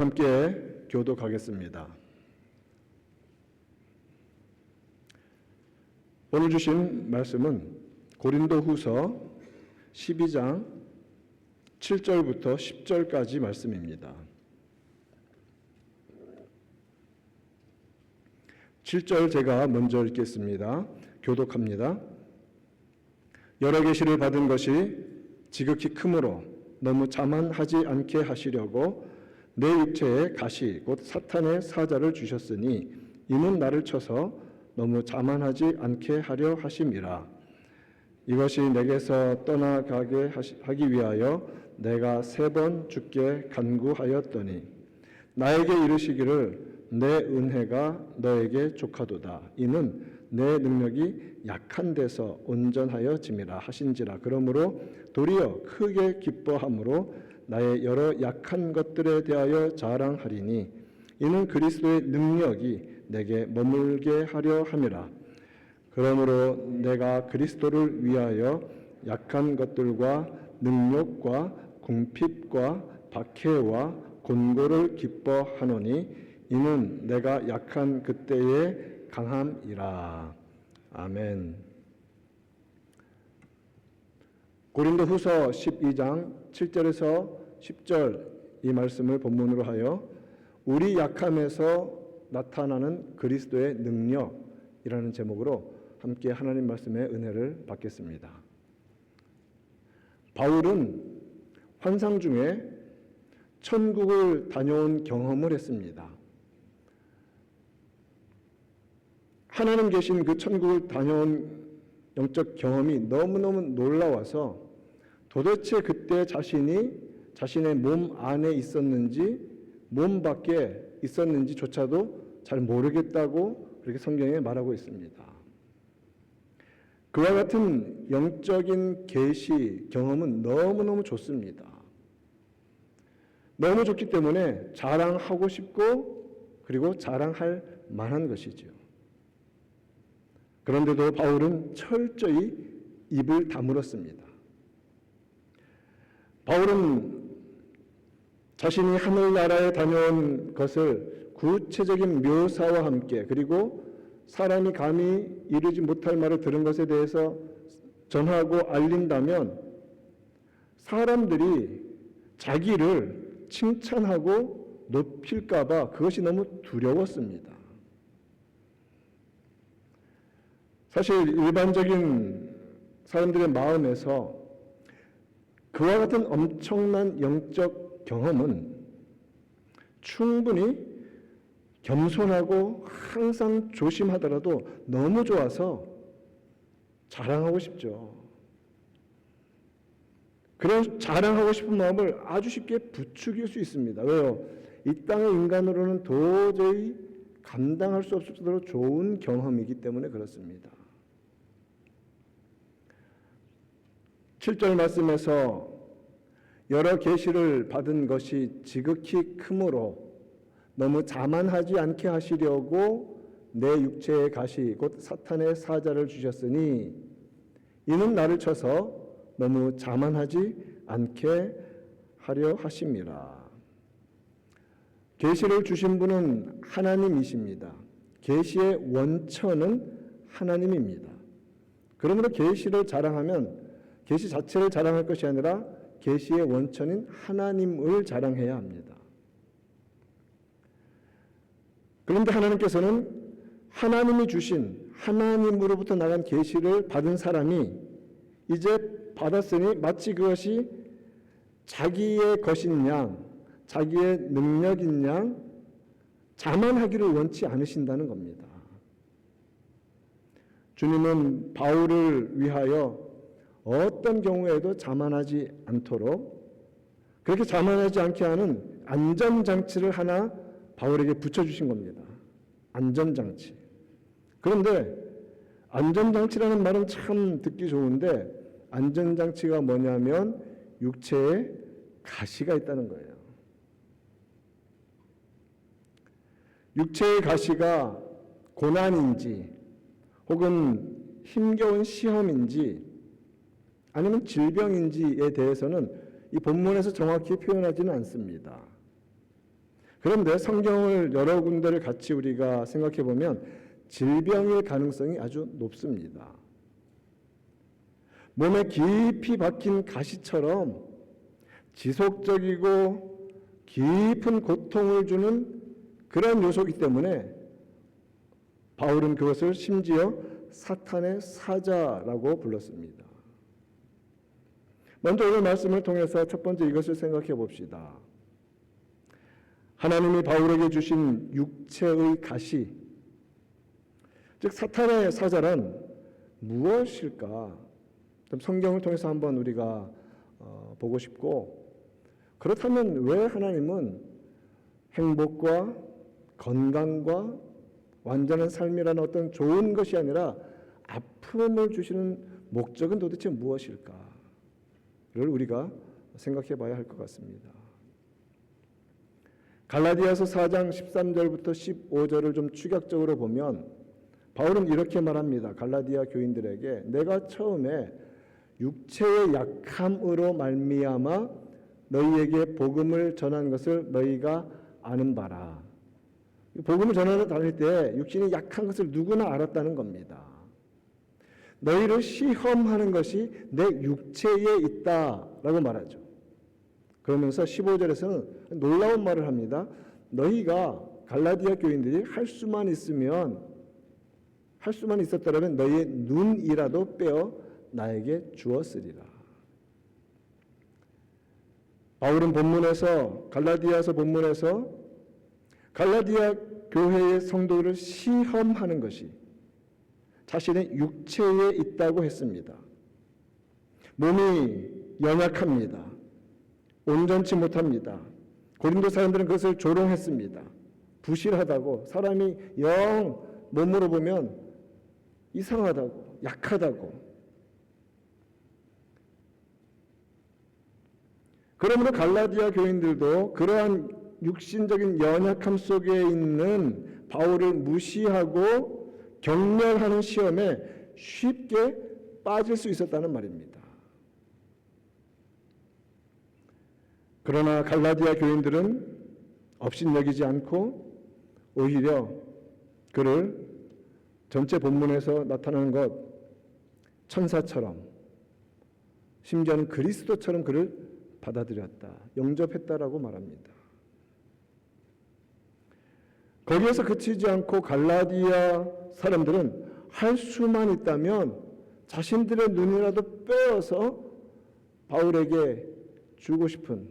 함께 교독하겠습니다. 오늘 주신 말씀은 고린도후서 12장 7절부터 10절까지 말씀입니다. 7절 제가 먼저 읽겠습니다. 교독합니다. 여러 계시를 받은 것이 지극히 크므로 너무 자만하지 않게 하시려고 내 육체에 가시 곧 사탄의 사자를 주셨으니 이는 나를 쳐서 너무 자만하지 않게 하려 하심이라. 이것이 내게서 떠나가게 하기 위하여 내가 3번 주께 간구하였더니 나에게 이르시기를 내 은혜가 너에게 족하도다. 이는 내 능력이 약한 데서 온전하여짐이라 하신지라. 그러므로 도리어 크게 기뻐함으로 나의 여러 약한 것들에 대하여 자랑하리니 이는 그리스도의 능력이 내게 머물게 하려 함이라. 그러므로 내가 그리스도를 위하여 약한 것들과 능력과 궁핍과 박해와 곤고를 기뻐하노니 이는 내가 약한 그때의 강함이라. 아멘. 고린도후서 12장 7절에서 10절 이 말씀을 본문으로 하여 우리 약함에서 나타나는 그리스도의 능력이라는 제목으로 함께 하나님 말씀의 은혜를 받겠습니다. 바울은 환상 중에 천국을 다녀온 경험을 했습니다. 하나님 계신 그 천국을 다녀온 영적 경험이 너무너무 놀라워서 도대체 그때 자신의 몸 안에 있었는지 몸 밖에 있었는지조차도 잘 모르겠다고 그렇게 성경에 말하고 있습니다. 그와 같은 영적인 계시 경험은 너무너무 좋습니다. 너무 좋기 때문에 자랑하고 싶고 그리고 자랑할 만한 것이죠. 그런데도 바울은 철저히 입을 다물었습니다. 바울은 자신이 하늘나라에 다녀온 것을 구체적인 묘사와 함께 그리고 사람이 감히 이루지 못할 말을 들은 것에 대해서 전하고 알린다면 사람들이 자기를 칭찬하고 높일까 봐 그것이 너무 두려웠습니다. 사실 일반적인 사람들의 마음에서 그와 같은 엄청난 영적 경험은 충분히 겸손하고 항상 조심하더라도 너무 좋아서 자랑하고 싶죠. 그런 자랑하고 싶은 마음을 아주 쉽게 부추길 수 있습니다. 왜요? 이 땅의 인간으로는 도저히 감당할 수 없을 정도로 좋은 경험이기 때문에 그렇습니다. 7절 말씀에서 여러 계시를 받은 것이 지극히 크므로 너무 자만하지 않게 하시려고 내 육체에 가시 곧 사탄의 사자를 주셨으니 이는 나를 쳐서 너무 자만하지 않게 하려 하심이라. 계시를 주신 분은 하나님이십니다. 계시의 원천은 하나님입니다. 그러므로 계시를 자랑하면 계시 자체를 자랑할 것이 아니라 계시의 원천인 하나님을 자랑해야 합니다. 그런데 하나님께서는 하나님이 주신 하나님으로부터 나간 계시를 받은 사람이 이제 받았으니 마치 그것이 자기의 것인 양, 자기의 능력인 양 자만하기를 원치 않으신다는 겁니다. 주님은 바울을 위하여 어떤 경우에도 자만하지 않도록 그렇게 자만하지 않게 하는 안전장치를 하나 바울에게 붙여주신 겁니다. 안전장치. 그런데 안전장치라는 말은 참 듣기 좋은데 안전장치가 뭐냐면 육체에 가시가 있다는 거예요. 육체의 가시가 고난인지 혹은 힘겨운 시험인지 아니면 질병인지에 대해서는 이 본문에서 정확히 표현하지는 않습니다. 그런데 성경을 여러 군데를 같이 우리가 생각해 보면 질병의 가능성이 아주 높습니다. 몸에 깊이 박힌 가시처럼 지속적이고 깊은 고통을 주는 그런 요소이기 때문에 바울은 그것을 심지어 사탄의 사자라고 불렀습니다. 먼저 오늘 말씀을 통해서 첫 번째 이것을 생각해 봅시다. 하나님이 바울에게 주신 육체의 가시, 즉 사탄의 사자란 무엇일까? 성경을 통해서 한번 우리가 보고 싶고, 그렇다면 왜 하나님은 행복과 건강과 완전한 삶이라는 어떤 좋은 것이 아니라 아픔을 주시는 목적은 도대체 무엇일까를 우리가 생각해 봐야 할 것 같습니다. 갈라디아서 4장 13절부터 15절을 좀 추격적으로 보면 바울은 이렇게 말합니다. 갈라디아 교인들에게 내가 처음에 육체의 약함으로 말미암아 너희에게 복음을 전한 것을 너희가 아는 바라. 복음을 전하러 다닐 때 육신이 약한 것을 누구나 알았다는 겁니다. 너희를 시험하는 것이 내 육체에 있다라고 말하죠. 그러면서 15절에서는 놀라운 말을 합니다. 너희가 갈라디아 교인들이 할 수만 있었더라면 너희의 눈이라도 빼어 나에게 주었으리라. 바울은 갈라디아서 본문에서 갈라디아 교회의 성도를 시험하는 것이 자신의 육체에 있다고 했습니다. 몸이 연약합니다. 온전치 못합니다. 고린도 사람들은 그것을 조롱했습니다. 부실하다고, 사람이 영 몸으로 보면 이상하다고, 약하다고. 그러므로 갈라디아 교인들도 그러한 육신적인 연약함 속에 있는 바울을 무시하고 경멸하는 시험에 쉽게 빠질 수 있었다는 말입니다. 그러나 갈라디아 교인들은 업신여기지 않고 오히려 그를 전체 본문에서 나타나는 것 천사처럼, 심지어는 그리스도처럼 그를 받아들였다, 영접했다라고 말합니다. 거기에서 그치지 않고 갈라디아 사람들은 할 수만 있다면 자신들의 눈이라도 빼어서 바울에게 주고 싶은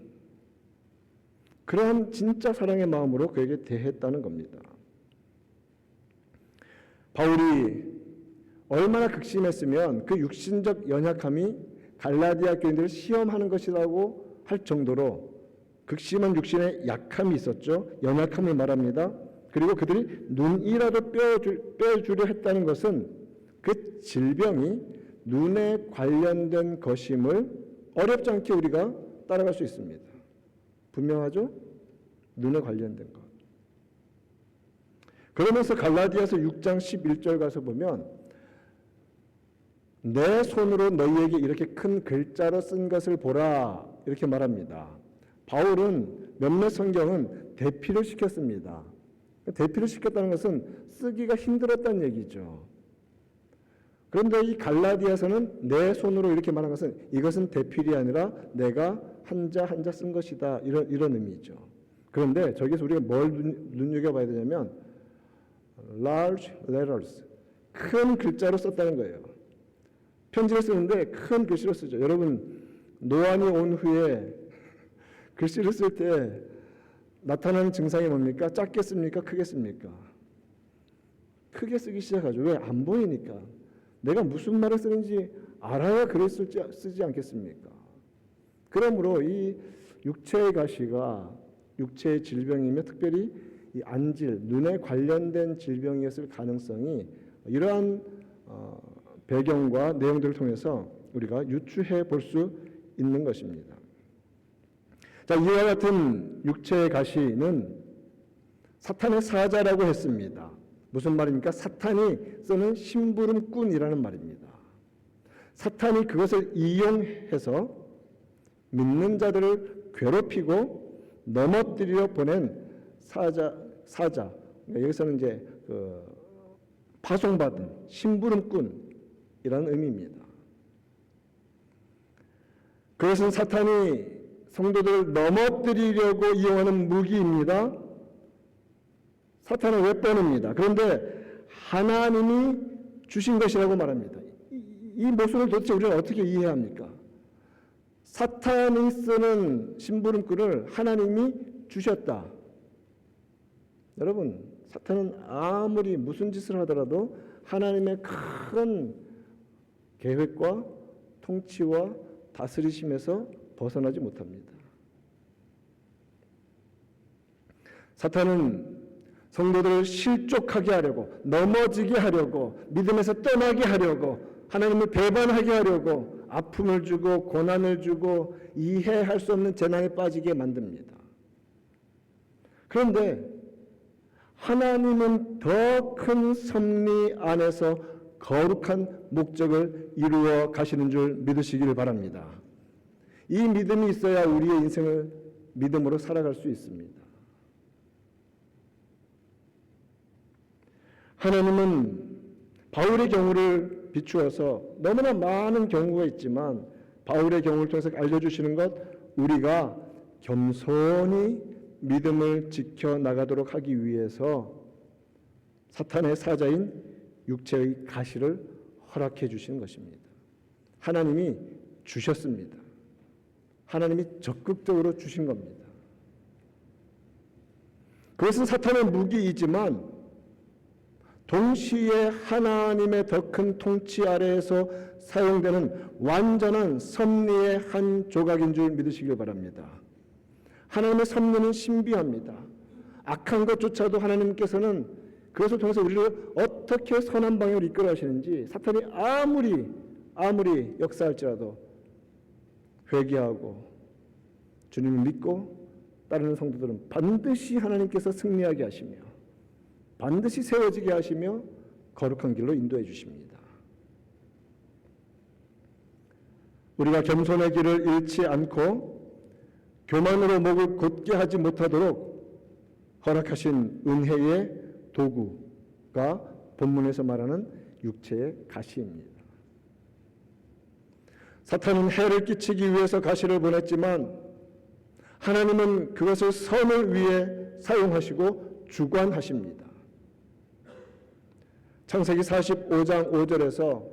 그러한 진짜 사랑의 마음으로 그에게 대했다는 겁니다. 바울이 얼마나 극심했으면 그 육신적 연약함이 갈라디아 교인들을 시험하는 것이라고 할 정도로 극심한 육신의 약함이 있었죠. 연약함을 말합니다. 그리고 그들이 눈이라도 빼주려 했다는 것은 그 질병이 눈에 관련된 것임을 어렵지 않게 우리가 따라갈 수 있습니다. 분명하죠? 눈에 관련된 것. 그러면서 갈라디아서 6장 11절 가서 보면 내 손으로 너희에게 이렇게 큰 글자로 쓴 것을 보라 이렇게 말합니다. 바울은 몇몇 성경은 대피를 시켰습니다. 대피를 시켰다는 것은 쓰기가 힘들었다는 얘기죠. 그런데 이 갈라디아서는 내 손으로 이렇게 말한 것은 이것은 대필이 아니라 내가 한자 한자 쓴 것이다, 이런 의미죠. 그런데 저기서 우리가 뭘 눈여겨봐야 되냐면 large letters, 큰 글자로 썼다는 거예요. 편지를 쓰는데 큰 글씨로 쓰죠. 여러분 노안이 온 후에 글씨를 쓸 때 나타나는 증상이 뭡니까? 작게 씁니까? 크게 씁니까? 크게 쓰기 시작하죠. 왜? 안 보이니까. 내가 무슨 말을 쓰는지 알아야 글을 쓰지 않겠습니까? 그러므로 이 육체의 가시가 육체의 질병이며 특별히 이 안질, 눈에 관련된 질병이었을 가능성이 이러한 배경과 내용들을 통해서 우리가 유추해 볼 수 있는 것입니다. 자, 이와 같은 육체의 가시는 사탄의 사자라고 했습니다. 무슨 말입니까? 사탄이 쓰는 심부름꾼이라는 말입니다. 사탄이 그것을 이용해서 믿는 자들을 괴롭히고 넘어뜨리려 보낸 사자. 여기서는 이제 파송받은 심부름꾼이라는 의미입니다. 그것은 사탄이 성도들을 넘어뜨리려고 이용하는 무기입니다. 사탄은 왜 뻔합니다. 그런데 하나님이 주신 것이라고 말합니다. 이 모순을 도대체 우리는 어떻게 이해해야 합니까? 사탄이 쓰는 심부름꾼을 하나님이 주셨다. 여러분, 사탄은 아무리 무슨 짓을 하더라도 하나님의 큰 계획과 통치와 다스리심에서 벗어나지 못합니다. 사탄은 성도들을 실족하게 하려고, 넘어지게 하려고, 믿음에서 떠나게 하려고, 하나님을 배반하게 하려고 아픔을 주고 고난을 주고 이해할 수 없는 재난에 빠지게 만듭니다. 그런데 하나님은 더 큰 섭리 안에서 거룩한 목적을 이루어 가시는 줄 믿으시기를 바랍니다. 이 믿음이 있어야 우리의 인생을 믿음으로 살아갈 수 있습니다. 하나님은 바울의 경우를 비추어서 너무나 많은 경우가 있지만 바울의 경우를 통해서 알려주시는 것, 우리가 겸손히 믿음을 지켜나가도록 하기 위해서 사탄의 사자인 육체의 가시를 허락해 주시는 것입니다. 하나님이 주셨습니다. 하나님이 적극적으로 주신 겁니다. 그것은 사탄의 무기이지만 동시에 하나님의 더 큰 통치 아래에서 사용되는 완전한 섭리의 한 조각인 줄 믿으시길 바랍니다. 하나님의 섭리는 신비합니다. 악한 것조차도 하나님께서는 그것을 통해서 우리를 어떻게 선한 방향으로 이끌어 가시는지 사탄이 아무리 역사할지라도 회개하고 주님을 믿고 따르는 성도들은 반드시 하나님께서 승리하게 하시며 반드시 세워지게 하시며 거룩한 길로 인도해 주십니다. 우리가 겸손의 길을 잃지 않고 교만으로 목을 곧게 하지 못하도록 허락하신 은혜의 도구가 본문에서 말하는 육체의 가시입니다. 사탄은 해를 끼치기 위해서 가시를 보냈지만 하나님은 그것을 선을 위해 사용하시고 주관하십니다. 창세기 45장 5절에서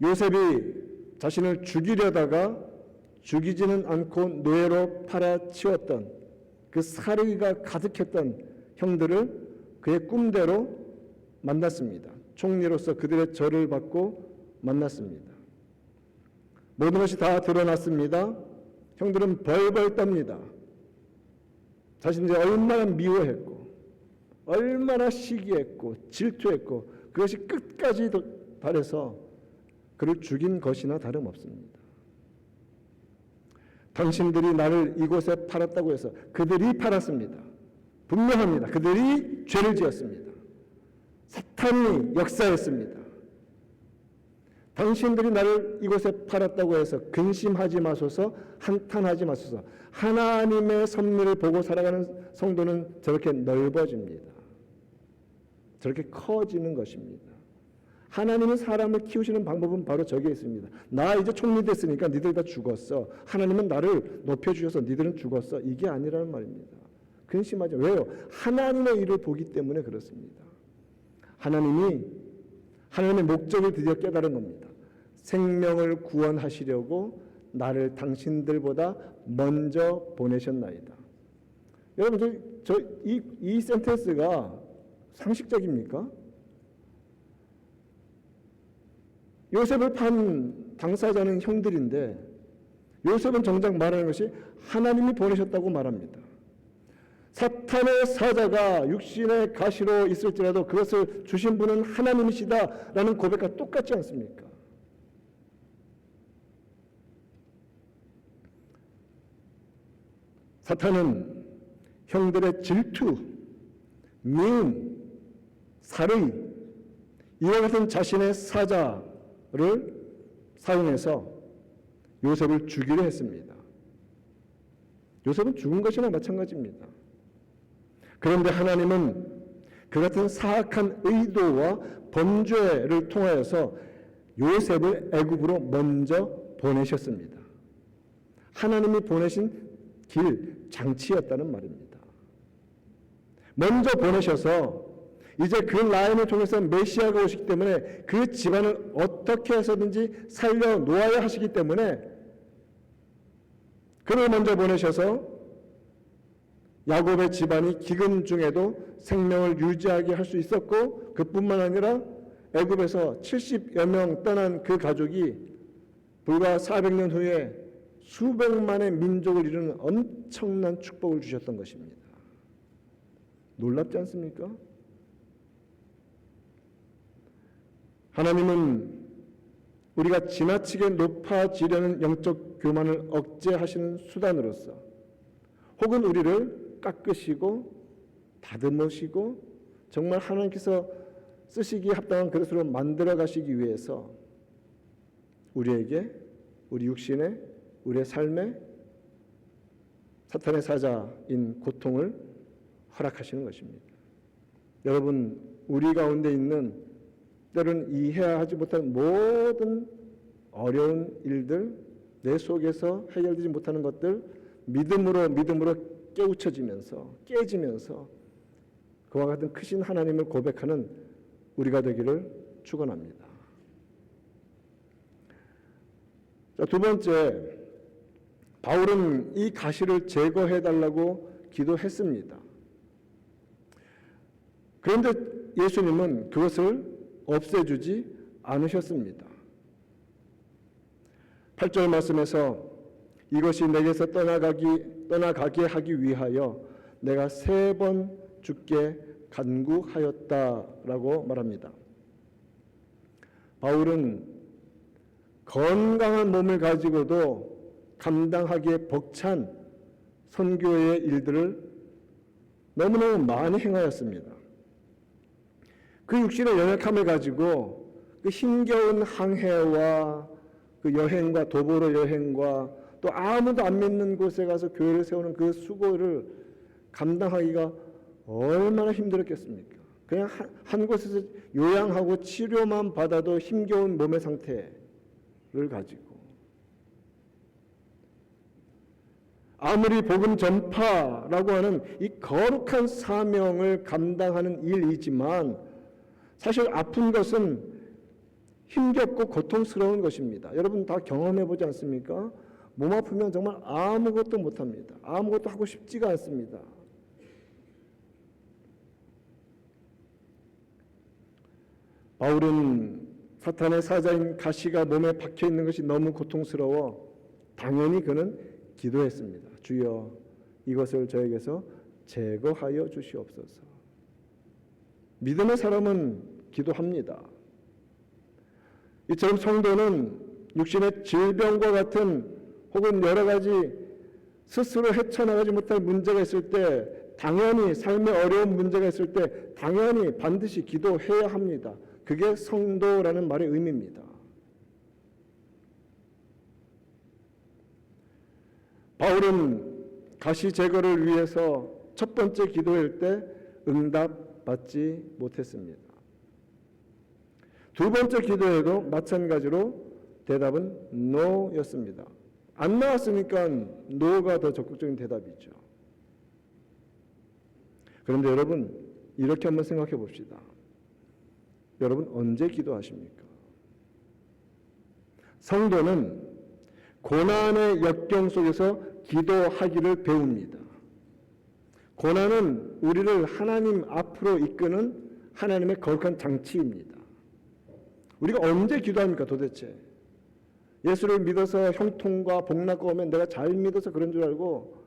요셉이 자신을 죽이려다가 죽이지는 않고 노예로 팔아치웠던 그 살의가 가득했던 형들을 그의 꿈대로 만났습니다. 총리로서 그들의 절을 받고 만났습니다. 모든 것이 다 드러났습니다. 형들은 벌벌 떱니다. 자신들이 얼마나 미워했고 얼마나 시기했고 질투했고 그것이 끝까지 달해서 그를 죽인 것이나 다름없습니다. 당신들이 나를 이곳에 팔았다고 해서 그들이 팔았습니다. 분명합니다. 그들이 죄를 지었습니다. 사탄이 역사했습니다. 당신들이 나를 이곳에 팔았다고 해서 근심하지 마소서, 한탄하지 마소서. 하나님의 섭리를 보고 살아가는 성도는 저렇게 넓어집니다. 저렇게 커지는 것입니다. 하나님은 사람을 키우시는 방법은 바로 저기에 있습니다. 나 이제 총리 됐으니까 니들 다 죽었어. 하나님은 나를 높여주셔서 니들은 죽었어. 이게 아니라는 말입니다. 근심하지. 왜요? 하나님의 일을 보기 때문에 그렇습니다. 하나님의 목적을 드디어 깨달은 겁니다. 생명을 구원하시려고 나를 당신들보다 먼저 보내셨나이다. 여러분, 이 센텐스가 상식적입니까? 요셉을 판 당사자는 형들인데 요셉은 정작 말하는 것이 하나님이 보내셨다고 말합니다. 사탄의 사자가 육신의 가시로 있을지라도 그것을 주신 분은 하나님이시다라는 고백과 똑같지 않습니까? 사탄은 형들의 질투, 미움, 살의 이와 같은 자신의 사자를 사용해서 요셉을 죽이려 했습니다. 요셉은 죽은 것이나 마찬가지입니다. 그런데 하나님은 그 같은 사악한 의도와 범죄를 통하여서 요셉을 애굽으로 먼저 보내셨습니다. 하나님이 보내신 길, 장치였다는 말입니다. 먼저 보내셔서 이제 그 라인을 통해서 메시아가 오시기 때문에 그 집안을 어떻게 해서든지 살려놓아야 하시기 때문에 그를 먼저 보내셔서 야곱의 집안이 기근 중에도 생명을 유지하게 할 수 있었고, 그뿐만 아니라 애굽에서 70여 명 떠난 그 가족이 불과 400년 후에 수백만의 민족을 이루는 엄청난 축복을 주셨던 것입니다. 놀랍지 않습니까? 하나님은 우리가 지나치게 높아지려는 영적 교만을 억제하시는 수단으로서, 혹은 우리를 깎으시고 다듬으시고 정말 하나님께서 쓰시기에 합당한 그릇으로 만들어 가시기 위해서 우리에게, 우리 육신에, 우리의 삶에 사탄의 사자인 고통을 허락하시는 것입니다. 여러분, 우리 가운데 있는 때로는 이해하지 못하는 모든 어려운 일들, 내 속에서 해결되지 못하는 것들 믿음으로 깨지면서 그와 같은 크신 하나님을 고백하는 우리가 되기를 축원합니다. 자, 두 번째, 바울은 이 가시를 제거해달라고 기도했습니다. 그런데 예수님은 그것을 없애주지 않으셨습니다. 8절 말씀에서 이것이 내게서 떠나가게 하기 위하여 내가 3번 주께 간구하였다라고 말합니다. 바울은 건강한 몸을 가지고도 감당하기에 벅찬 선교의 일들을 너무너무 많이 행하였습니다. 그 육신의 연약함을 가지고 그 힘겨운 항해와 그 여행과 도보로 여행과 또 아무도 안 믿는 곳에 가서 교회를 세우는 그 수고를 감당하기가 얼마나 힘들었겠습니까? 그냥 한 곳에서 요양하고 치료만 받아도 힘겨운 몸의 상태를 가지고 아무리 복음 전파라고 하는 이 거룩한 사명을 감당하는 일이지만 사실 아픈 것은 힘겹고 고통스러운 것입니다. 여러분 다 경험해 보지 않습니까? 몸 아프면 정말 아무것도 못합니다. 아무것도 하고 싶지가 않습니다. 바울은 사탄의 사자인 가시가 몸에 박혀 있는 것이 너무 고통스러워 당연히 그는 기도했습니다. 주여, 이것을 저에게서 제거하여 주시옵소서. 믿음의 사람은 기도합니다. 이처럼 성도는 육신의 질병과 같은 혹은 여러 가지 스스로 헤쳐나가지 못할 문제가 있을 때, 당연히 삶의 어려운 문제가 있을 때 당연히 반드시 기도해야 합니다. 그게 성도라는 말의 의미입니다. 바울은 가시 제거를 위해서 첫 번째 기도할 때 응답받지 못했습니다. 두 번째 기도에도 마찬가지로 대답은 NO였습니다. 안 나왔으니까 NO가 더 적극적인 대답이죠. 그런데 여러분, 이렇게 한번 생각해 봅시다. 여러분 언제 기도하십니까? 성도는 고난의 역경 속에서 기도하기를 배웁니다. 고난은 우리를 하나님 앞으로 이끄는 하나님의 거룩한 장치입니다. 우리가 언제 기도합니까 도대체? 예수를 믿어서 형통과 복락과 오면 내가 잘 믿어서 그런 줄 알고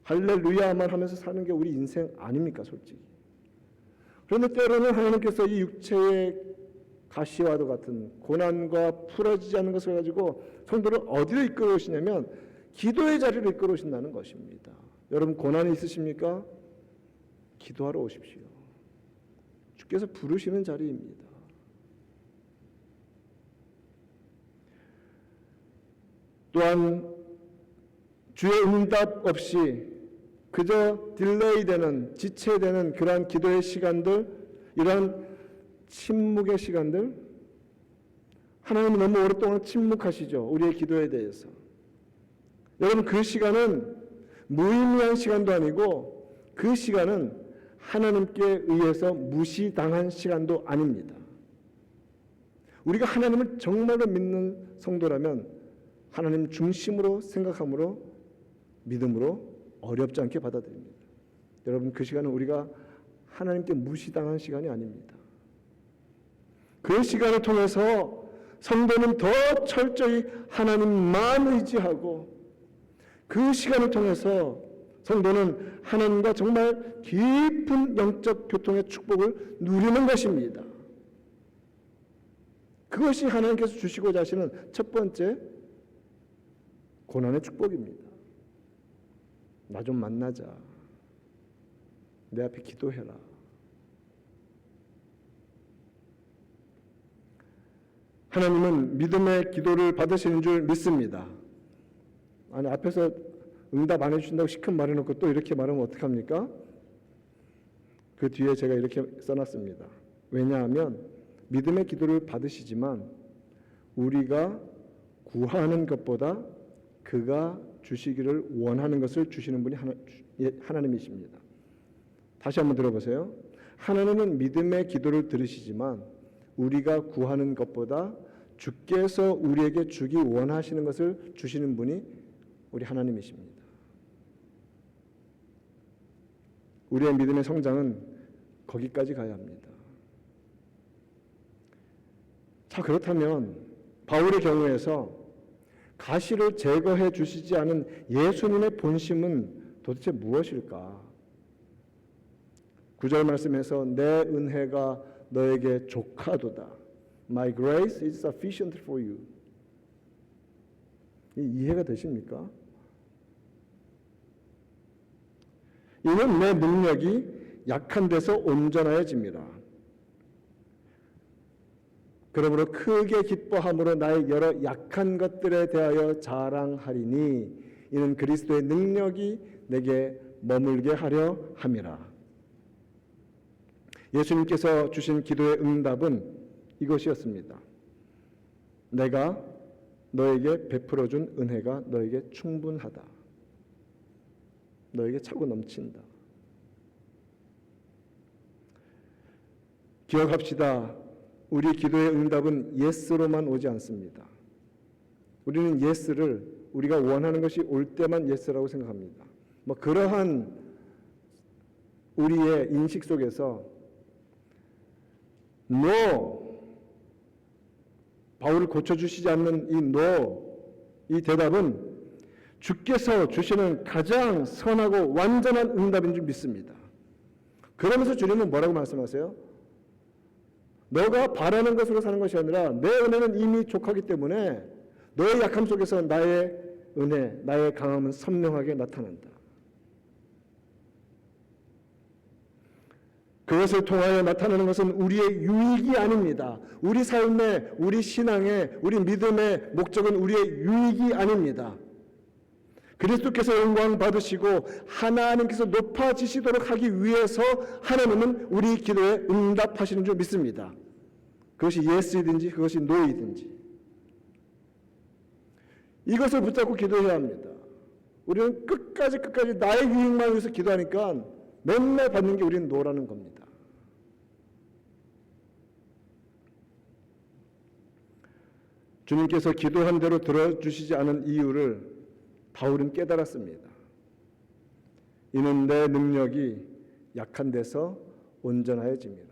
할렐루야만 하면서 사는 게 우리 인생 아닙니까 솔직히? 그런데 때로는 하나님께서 이 육체의 가시와도 같은 고난과 풀어지지 않는 것을 가지고 성도를 어디로 이끌어 오시냐면 기도의 자리로 이끌어 오신다는 것입니다. 여러분 고난이 있으십니까? 기도하러 오십시오. 주께서 부르시는 자리입니다. 또한 주의 응답 없이 그저 딜레이 되는, 지체되는 그러한 기도의 시간들, 이러한 침묵의 시간들, 하나님이 너무 오랫동안 침묵하시죠. 우리의 기도에 대해서. 여러분, 그 시간은 무의미한 시간도 아니고 그 시간은 하나님께 의해서 무시당한 시간도 아닙니다. 우리가 하나님을 정말로 믿는 성도라면 하나님 중심으로 생각함으로 믿음으로 어렵지 않게 받아들입니다. 여러분, 그 시간은 우리가 하나님께 무시당한 시간이 아닙니다. 그 시간을 통해서 성도는 더 철저히 하나님만 의지하고 그 시간을 통해서 성도는 하나님과 정말 깊은 영적 교통의 축복을 누리는 것입니다. 그것이 하나님께서 주시고자 하시는 첫 번째 고난의 축복입니다. 나 좀 만나자. 내 앞에 기도해라. 하나님은 믿음의 기도를 받으시는 줄 믿습니다. 아니, 앞에서 응답 안 해주신다고 시큰 말해놓고 또 이렇게 말하면 어떡합니까? 그 뒤에 제가 이렇게 써놨습니다. 왜냐하면 믿음의 기도를 받으시지만 우리가 구하는 것보다 그가 주시기를 원하는 것을 주시는 분이 하나님이십니다. 다시 한번 들어보세요. 하나님은 믿음의 기도를 들으시지만 우리가 구하는 것보다 주께서 우리에게 주기 원하시는 것을 주시는 분이 우리 하나님이십니다. 우리의 믿음의 성장은 거기까지 가야 합니다. 자, 그렇다면 바울의 경우에서 가시를 제거해 주시지 않은 예수님의 본심은 도대체 무엇일까? 9절 말씀에서 내 은혜가 너에게 족하도다. My grace is sufficient for you. 이해가 되십니까? 이는 내 능력이 약한 데서 온전하여집니다. 그러므로 크게 기뻐함으로 나의 여러 약한 것들에 대하여 자랑하리니 이는 그리스도의 능력이 내게 머물게 하려 함이라. 예수님께서 주신 기도의 응답은 이것이었습니다. 내가 너에게 베풀어준 은혜가 너에게 충분하다. 너에게 차고 넘친다. 기억합시다. 우리 기도의 응답은 예스로만 오지 않습니다. 우리는 예스를 우리가 원하는 것이 올 때만 예스라고 생각합니다. 그러한 우리의 인식 속에서 No, 바울을 고쳐주시지 않는 이 No, 이 대답은 주께서 주시는 가장 선하고 완전한 응답인 줄 믿습니다. 그러면서 주님은 뭐라고 말씀하세요? 너가 바라는 것으로 사는 것이 아니라 내 은혜는 이미 족하기 때문에 너의 약함 속에서 나의 은혜, 나의 강함은 선명하게 나타난다. 그것을 통하여 나타나는 것은 우리의 유익이 아닙니다. 우리 삶의, 우리 신앙의, 우리 믿음의 목적은 우리의 유익이 아닙니다. 그리스도께서 영광 받으시고 하나님께서 높아지시도록 하기 위해서 하나님은 우리 기도에 응답하시는 줄 믿습니다. 그것이 예스이든지 그것이 노이든지 이것을 붙잡고 기도해야 합니다. 우리는 끝까지 나의 유익만 위해서 기도하니까 맨날 받는 게 우리는 노라는 겁니다. 주님께서 기도한 대로 들어주시지 않은 이유를 바울은 깨달았습니다. 이는 내 능력이 약한 데서 온전하여집니다.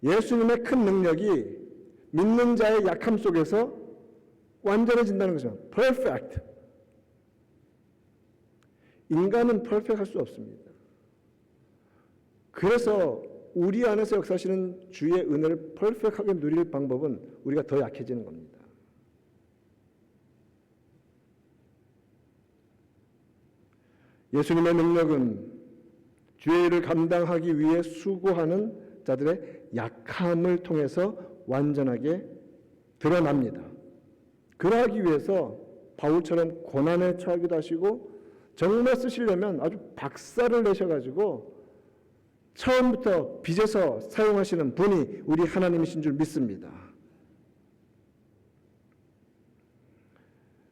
예수님의 큰 능력이 믿는 자의 약함 속에서 완전해진다는 거죠. Perfect. 인간은 퍼펙트할 수 없습니다. 그래서 우리 안에서 역사하시는 주의 은혜를 퍼펙트하게 누릴 방법은 우리가 더 약해지는 겁니다. 예수님의 능력은 주의 일을 감당하기 위해 수고하는 자들의 약함을 통해서 완전하게 드러납니다. 그러하기 위해서 바울처럼 고난에 처하기도 하시고 정말 쓰시려면 아주 박살을 내셔가지고 처음부터 빚어서 사용하시는 분이 우리 하나님이신 줄 믿습니다.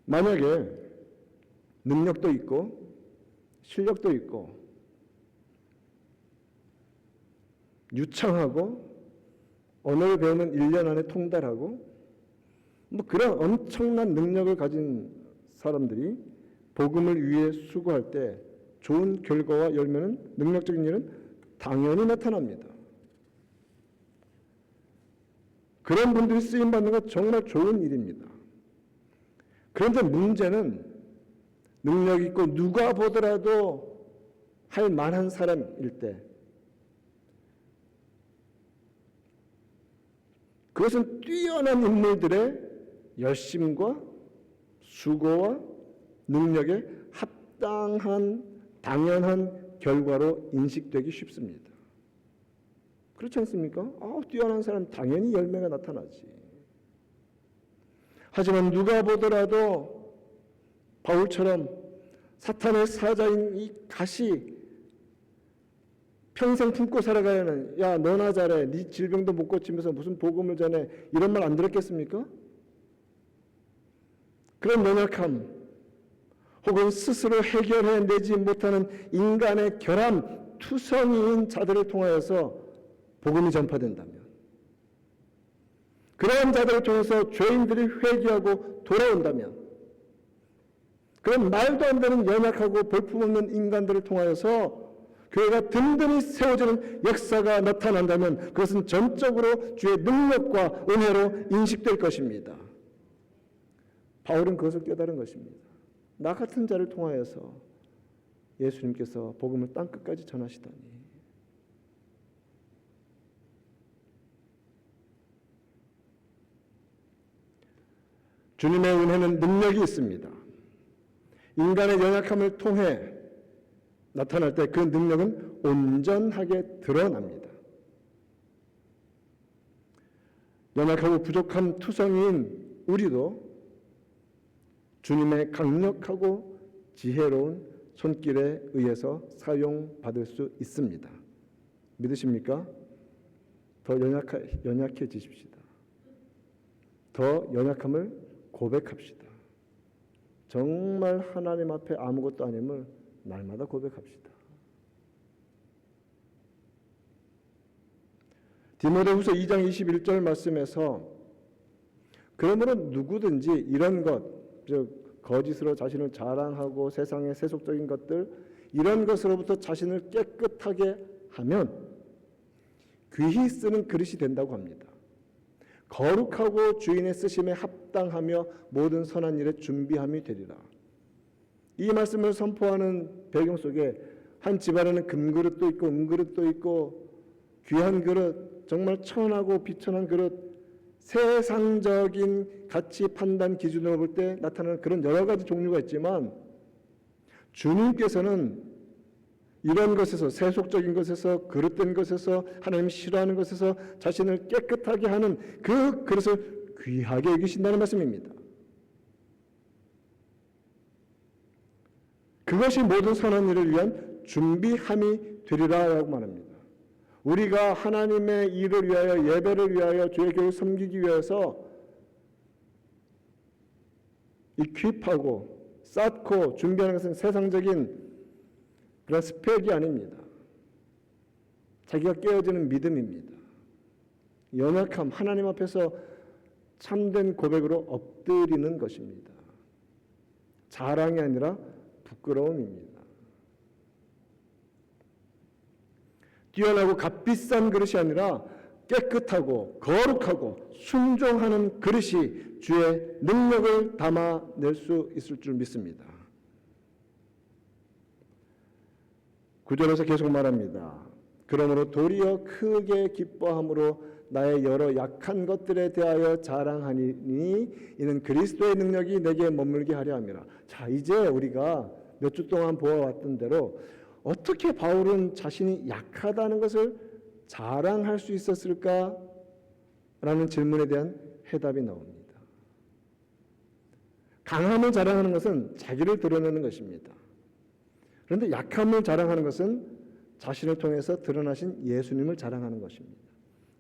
만약에 능력도 있고 실력도 있고 유창하고 언어를 배우면 1년 안에 통달하고 뭐 그런 엄청난 능력을 가진 사람들이 복음을 위해 수고할 때 좋은 결과와 열매는, 능력적인 일은 당연히 나타납니다. 그런 분들이 쓰임받는 건 정말 좋은 일입니다. 그런데 문제는 능력 있고 누가 보더라도 할 만한 사람일 때 그것은 뛰어난 인물들의 열심과 수고와 능력에 합당한 당연한 결과로 인식되기 쉽습니다. 그렇지 않습니까? 뛰어난 사람 당연히 열매가 나타나지. 하지만 누가 보더라도 바울처럼 사탄의 사자인 이 가시 평생 품고 살아가야 하는, 야 너나 잘해, 네 질병도 못 고치면서 무슨 복음을 전해, 이런 말 안 들었겠습니까? 그런 연약함 혹은 스스로 해결해내지 못하는 인간의 결함, 투성이인 자들을 통하여서 복음이 전파된다면, 그런 자들을 통해서 죄인들이 회개하고 돌아온다면, 그런 말도 안 되는 연약하고 볼품없는 인간들을 통하여서 교회가 든든히 세워지는 역사가 나타난다면 그것은 전적으로 주의 능력과 은혜로 인식될 것입니다. 바울은 그것을 깨달은 것입니다. 나 같은 자를 통하여서 예수님께서 복음을 땅끝까지 전하시다니. 주님의 은혜는 능력이 있습니다. 인간의 연약함을 통해 나타날 때 그 능력은 온전하게 드러납니다. 연약하고 부족한 투성이인 우리도 주님의 강력하고 지혜로운 손길에 의해서 사용받을 수 있습니다. 믿으십니까? 더 연약해지십시다. 더 연약함을 고백합시다. 정말 하나님 앞에 아무것도 아님을 날마다 고백합시다. 디모데후서 2장 21절 말씀에서 그러므로 누구든지 이런 것, 즉 거짓으로 자신을 자랑하고 세상의 세속적인 것들, 이런 것으로부터 자신을 깨끗하게 하면 귀히 쓰는 그릇이 된다고 합니다. 거룩하고 주인의 쓰심에 합당하며 모든 선한 일에 준비함이 되리라. 이 말씀을 선포하는 배경 속에 한 집안에는 금그릇도 있고 은그릇도 있고 귀한 그릇, 정말 천하고 비천한 그릇, 세상적인 가치 판단 기준으로 볼 때 나타나는 그런 여러 가지 종류가 있지만 주님께서는 이런 것에서, 세속적인 것에서, 그릇된 것에서, 하나님 싫어하는 것에서 자신을 깨끗하게 하는 그 그릇을 귀하게 여기신다는 말씀입니다. 그것이 모든 선한 일을 위한 준비함이 되리라라고 말합니다. 우리가 하나님의 일을 위하여, 예배를 위하여, 주의 교회를 섬기기 위해서 equip하고 쌓고 준비하는 것은 세상적인 그런 스펙이 아닙니다. 자기가 깨어지는 믿음입니다. 연약함, 하나님 앞에서 참된 고백으로 엎드리는 것입니다. 자랑이 아니라 부끄러움입니다. 뛰어나고 값비싼 그릇이 아니라 깨끗하고 거룩하고 순종하는 그릇이 주의 능력을 담아낼 수 있을 줄 믿습니다. 9절에서 계속 말합니다. 그러므로 도리어 크게 기뻐함으로 나의 여러 약한 것들에 대하여 자랑하니 이는 그리스도의 능력이 내게 머물게 하려 함이라. 자, 이제 우리가 몇 주 동안 보아왔던 대로 어떻게 바울은 자신이 약하다는 것을 자랑할 수 있었을까? 라는 질문에 대한 해답이 나옵니다. 강함을 자랑하는 것은 자기를 드러내는 것입니다. 그런데 약함을 자랑하는 것은 자신을 통해서 드러나신 예수님을 자랑하는 것입니다.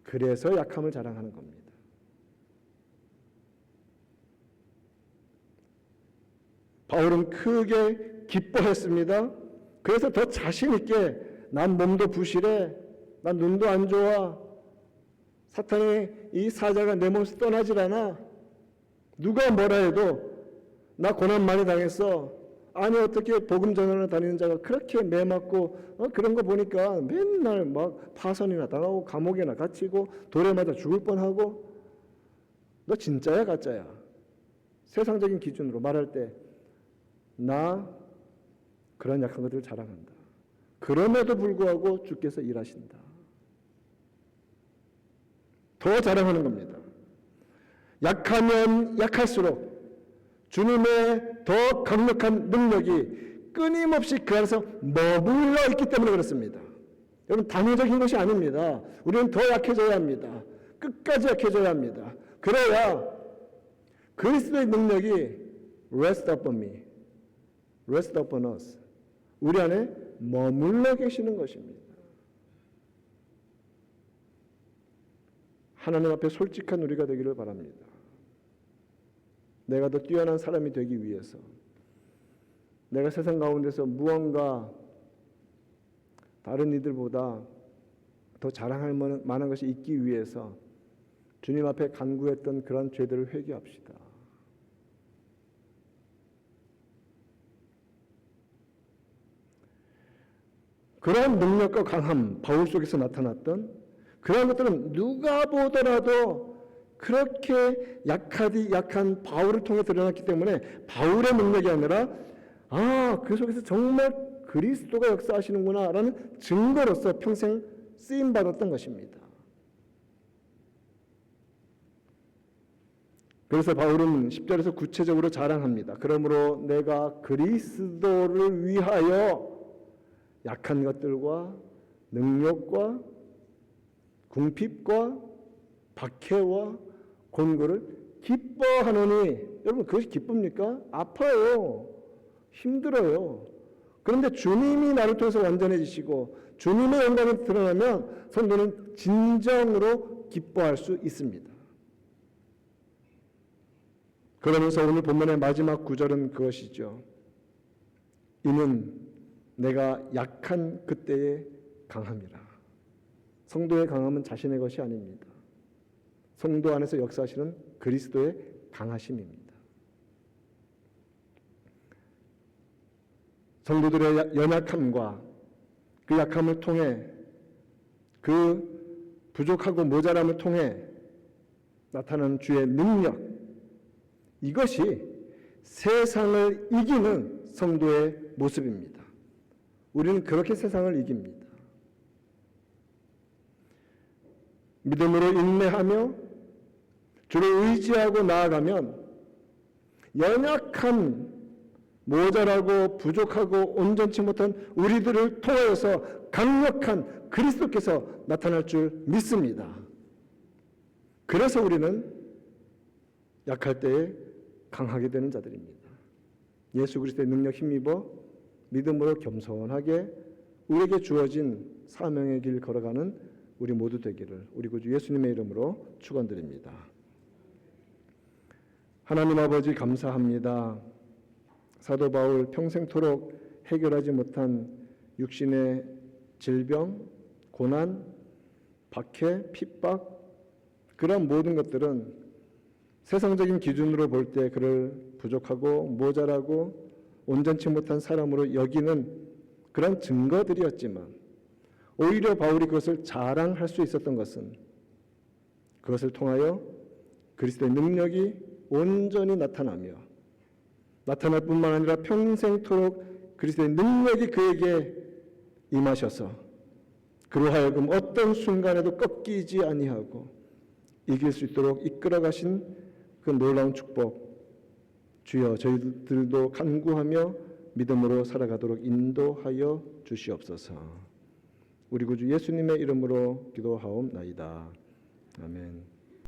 그래서 약함을 자랑하는 겁니다. 바울은 크게 기뻐했습니다. 그래서 더 자신 있게 난 몸도 부실해, 난 눈도 안 좋아, 사탄의 이 사자가 내 몸에서 떠나질 않아, 누가 뭐라 해도 나 고난 많이 당했어. 아니 어떻게 복음 전하러 다니는 자가 그렇게 매 맞고 그런 거 보니까 맨날 막 파선이나 당하고 감옥에나 갇히고 돌에 맞아 죽을 뻔하고, 너 진짜야 가짜야? 세상적인 기준으로 말할 때 나 그런 약한 것들을 자랑한다. 그럼에도 불구하고 주께서 일하신다. 더 자랑하는 겁니다. 약하면 약할수록 주님의 더 강력한 능력이 끊임없이 그 안에서 머물러 있기 때문에 그렇습니다. 여러분, 단위적인 것이 아닙니다. 우리는 더 약해져야 합니다. 끝까지 약해져야 합니다. 그래야 그리스도의 능력이 rest upon me, rest upon us, 우리 안에 머물러 계시는 것입니다. 하나님 앞에 솔직한 우리가 되기를 바랍니다. 내가 더 뛰어난 사람이 되기 위해서, 내가 세상 가운데서 무언가 다른 이들보다 더 자랑할 만한 것이 있기 위해서 주님 앞에 간구했던 그런 죄들을 회개합시다. 그런 능력과 강함, 바울 속에서 나타났던 그런 것들은 누가 보더라도 그렇게 약한 바울을 통해 드러났기 때문에 바울의 능력이 아니라 그 속에서 정말 그리스도가 역사하시는구나 라는 증거로서 평생 쓰임받았던 것입니다. 그래서 바울은 10절에서 구체적으로 자랑합니다. 그러므로 내가 그리스도를 위하여 약한 것들과 능력과 궁핍과 박해와 곤고를 기뻐하노니, 여러분 그것이 기쁩니까? 아파요. 힘들어요. 그런데 주님이 나를 통해서 완전해지시고 주님의 영광이 드러나면 성도는 진정으로 기뻐할 수 있습니다. 그러면서 오늘 본문의 마지막 구절은 그것이죠. 이는 내가 약한 그때의 강함이라. 성도의 강함은 자신의 것이 아닙니다. 성도 안에서 역사하시는 그리스도의 강하심입니다. 성도들의 연약함과 그 약함을 통해, 그 부족하고 모자람을 통해 나타나는 주의 능력, 이것이 세상을 이기는 성도의 모습입니다. 우리는 그렇게 세상을 이깁니다. 믿음으로 인내하며 주를 의지하고 나아가면 연약한, 모자라고 부족하고 온전치 못한 우리들을 통하여서 강력한 그리스도께서 나타날 줄 믿습니다. 그래서 우리는 약할 때에 강하게 되는 자들입니다. 예수 그리스도의 능력 힘입어 믿음으로 겸손하게 우리에게 주어진 사명의 길 걸어가는 우리 모두 되기를 우리 구주 예수님의 이름으로 축원드립니다. 하나님 아버지 감사합니다. 사도 바울 평생토록 해결하지 못한 육신의 질병, 고난, 박해, 핍박, 그런 모든 것들은 세상적인 기준으로 볼 때 그를 부족하고 모자라고 온전치 못한 사람으로 여기는 그런 증거들이었지만, 오히려 바울이 그것을 자랑할 수 있었던 것은 그것을 통하여 그리스도의 능력이 온전히 나타날 뿐만 아니라 평생토록 그리스도의 능력이 그에게 임하셔서 그로 하여금 어떤 순간에도 꺾이지 아니하고 이길 수 있도록 이끌어 가신 그 놀라운 축복, 주여 저희들도 간구하며 믿음으로 살아가도록 인도하여 주시옵소서. 우리 구주 예수님의 이름으로 기도하옵나이다. 아멘.